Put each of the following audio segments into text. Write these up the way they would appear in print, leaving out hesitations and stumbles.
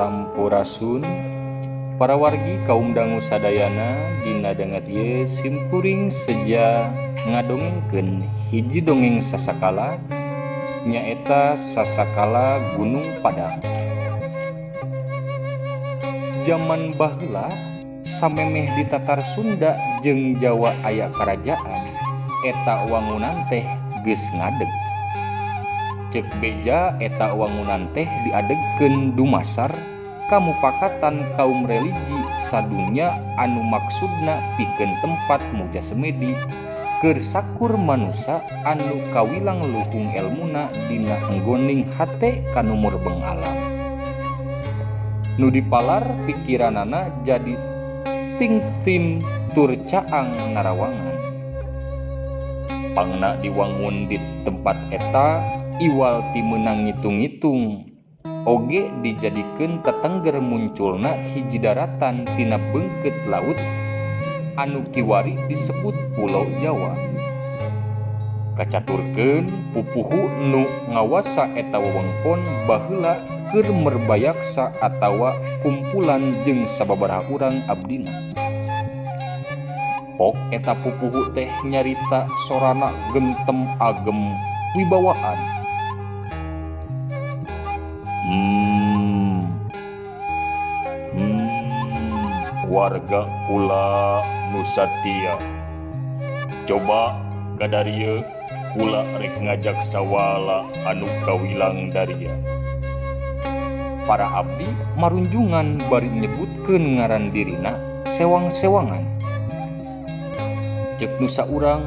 sampurasun para wargi kaum dangu sadayana dina dangat ieu simkuring seja ngadongengkeun hiji dongeng sasakala nyaeta Sasakala Gunung Padang. Zaman baheula samemeh di Tatar Sunda jeung Jawa aya karajaan eta wangunan teh geus ngadeg. Cek beja eta wangunan teh diadegkeun dumasar kamupakatan kaum religi sadunya anu maksudna pikeun tempat muja semedi keur sakur manusa anu kawilang luhung elmuna dina enggoning hate kanu murbeng alam. Nu dipalar pikiranana jadi ting-tim tur caang narawangan. Pangna diwangun di tempat eta iwal ti meunang ngitung-ngitung oge dijadikeun tetengger munculna hiji daratan tina beungkeut laut anu kiwari disebut Pulau Jawa. Kacaturkeun pupuhu nu ngawasa eta wewengkon baheula keur merbayaksa atawa kumpulan jeung sababaraha urang abdina. Pok eta pupuhu teh nyarita sorana gentem agem wibawaan. Warga kula Nusatia, coba kadarieu kula rek ngajak sawala anu kawilang daria. Para abdi marunjungan bari nyebutkeun ngaran dirina sewang-sewangan. Cek nusa urang,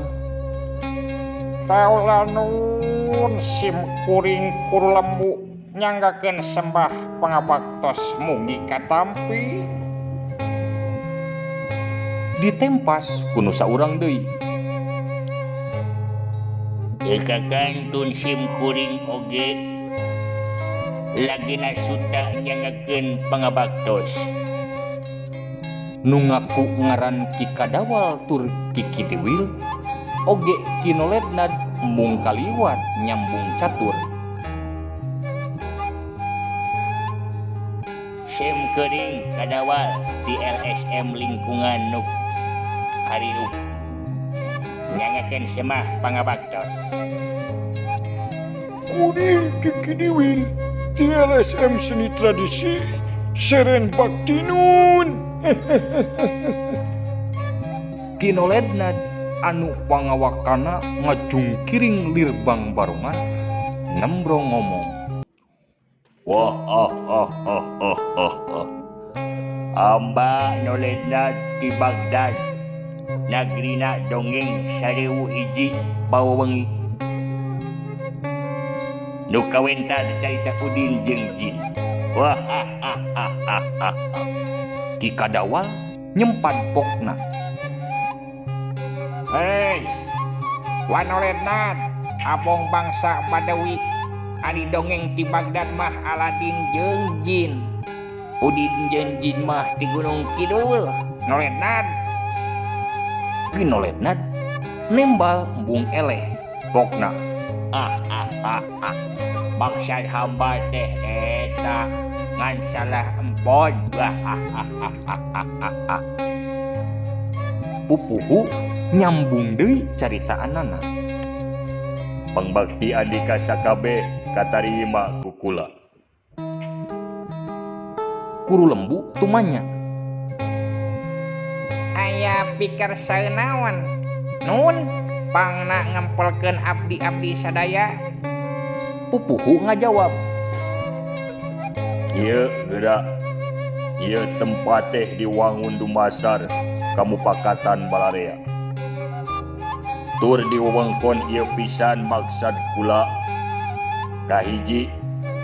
kaula nuwun sim kuring kuru lembu nyanggakeun sembah pangabaktos mugi katampi. Ditempas ku nusa urang deui. Kakantun sim kuring oge lagina suta nyanggakeun pangabaktos. Nu ngaku ngaran Ki Kadawal tur Ki Kidiwil oge kinoledna mung kaliwat nyambung catur. Sim kuring Kadawal di LSM lingkungan nuk harirup nyangakeun semah pangabaktos. Kuring Kikidiwil di LSM Seni Tradisi Seren Baktinun. Kinoledna anu pangawakana ngajungkiring lirbang barongan nembrong ngomong. Wah amba noledna di Baghdad nagrina dongeng 1001 bawewengi nu kawenta carita Udin jeung Jin. Wah Ki Kadawal nyempad pokna. Hei, wanoledna abong bangsa Badawi ari dongeng ti Baghdad mah Aladin jeung Jin. Udin jeung Jin mah ti Gunung Kidul. Noledna Kinoledna nembal embung eleh pokna. Bangsa hamba teh eta ngan salah empon. Pupuhu nyambung deui caritaanana. Pangbakti andika sakabeh katarima ku kula. Kuru lembu tumanya. aya pikir saeunaon nun pangna ngempelkeun abdi-abdi sadaya. Pupuhu ngajawab. Ieu geura ieu tempat teh diwangun dumasar kamupakatan Balarea. Tur di wewengkon ieu pisan maksad kula kahiji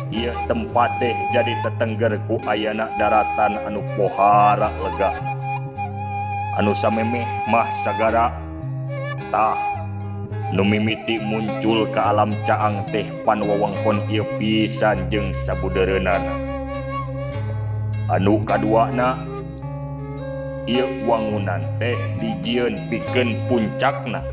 ieu tempat teh jadi tetengger ku ayana daratan anu pohara lega. Anu samemeh mah sagara tah nu mimiti muncul ke alam caang teh pan wewengkon ieu pisan jeung sabudereunana. Anu kaduana ieu wangunan teh dijieun pikeun puncakna.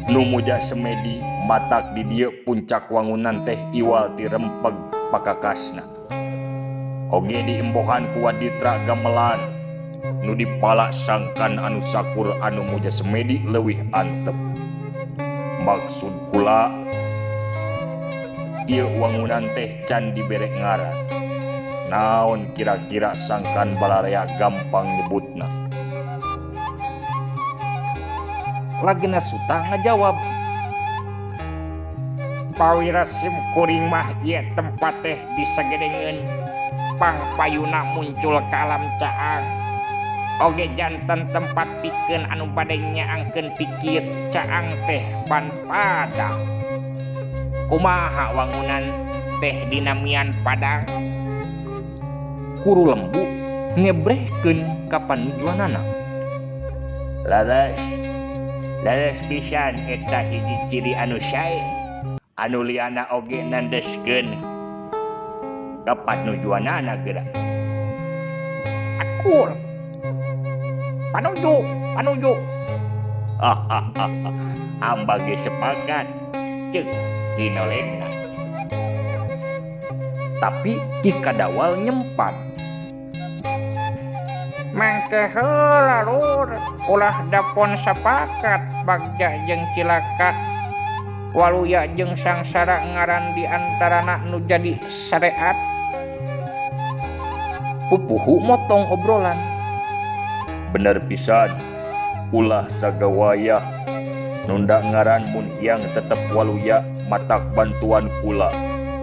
Nu muja semedi matak di dieu puncak wangunan teh iwal ti rempeg pakakasna. Oge diembohan ku waditra gamelan nu dipala sangkan anu sakur anu muja semedi leuwih antep. Maksud kula ieu wangunan teh can dibere ngaran. Naon kira-kira sangkan balarea gampang nyebutna? Lagena Suta ngajawab, Pawirasim kuring mah ieu tempat teh disagedengeun pangpayuna muncul ka alam caang. Oge janten tempat pikeun anu bade nyaangkeun pikir caang teh pan Padang. Kumaha wangunan teh dinamian Padang? Kuru Lembu ngebrehkeun ka panujuanana. Leres pisan eta hiji ciri anu sae anu liana oge nandeskeun ka panujuanana geura. Akul. Panuju. Amba ge sepakat ceuk hinolena. Tapi Ki Kadawal nyempat, Mangke heula Lur, ulah dapon sapakat bagja jeung cilaka. Waluya jeung sangsara ngaran di antarana nu jadi syariat. Pupuhu motong obrolan. Bener pisan, ulah sagawayah nunda ngaran mun yang tetep waluya matak bantuan kula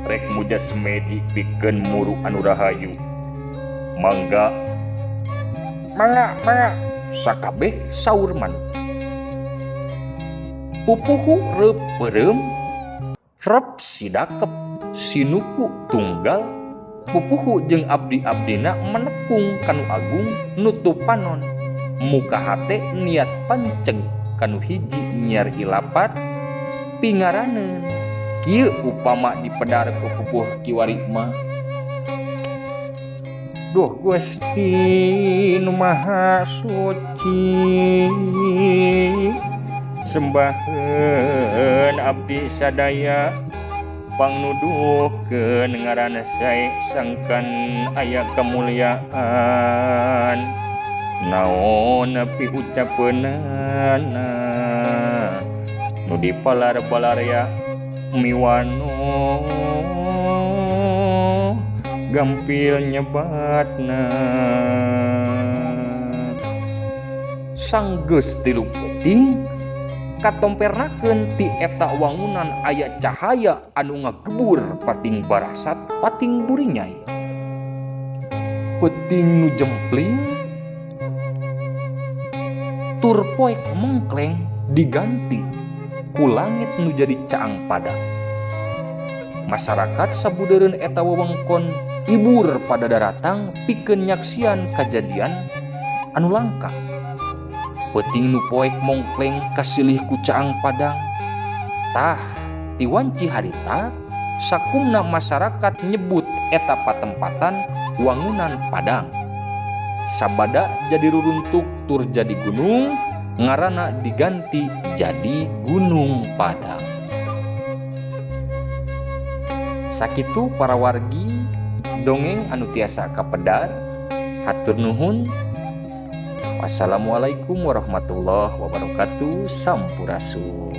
rek muja semedi pikeun muru anu rahayu. Mangga sakabeh saur manuk. Pupuhu reup-reueum rep sidakep sinuku tunggal. Pupuhu jeung abdi-abdina menekung kanu agung nutupanon. Muka hate niat panceg kanu hiji nyiar ilapat pingaraneun. Kieu upama dipedar ku pupuh kiwari mah. Duh Gusti nu Maha Suci, sembaheun abdi sadaya pangnuduhkeun ngaranna sae sangkan aya kamulyaan. Naon api ucapeunana nu dipalar-palarya miwano gampil nyebatna. Sang geus tilu peuting katompernakeun ti eta wangunan aya cahaya anu ngagebur pating barasat pating burinyai. Peuting nu jempling tur poek mengkleng diganti ku langit nu jadi caang Padang. Masyarakat sabudeureun eta wewengkon ibur pada daratang pikeun nyaksian kajadian anu langka. Peuting nu poek mongkleng kasilih ku caang Padang. Tah ti wanci harita sakumna masyarakat nyebut eta patempatan wangunan Padang. Sabada jadi ruruntuk tur jadi gunung, ngaranna diganti jadi Gunung Padang. Sakitu para wargi dongeng anu tiasa kapedar. Hatur nuhun. Wassalamualaikum warahmatullahi wabarakatuh. Sampurasun.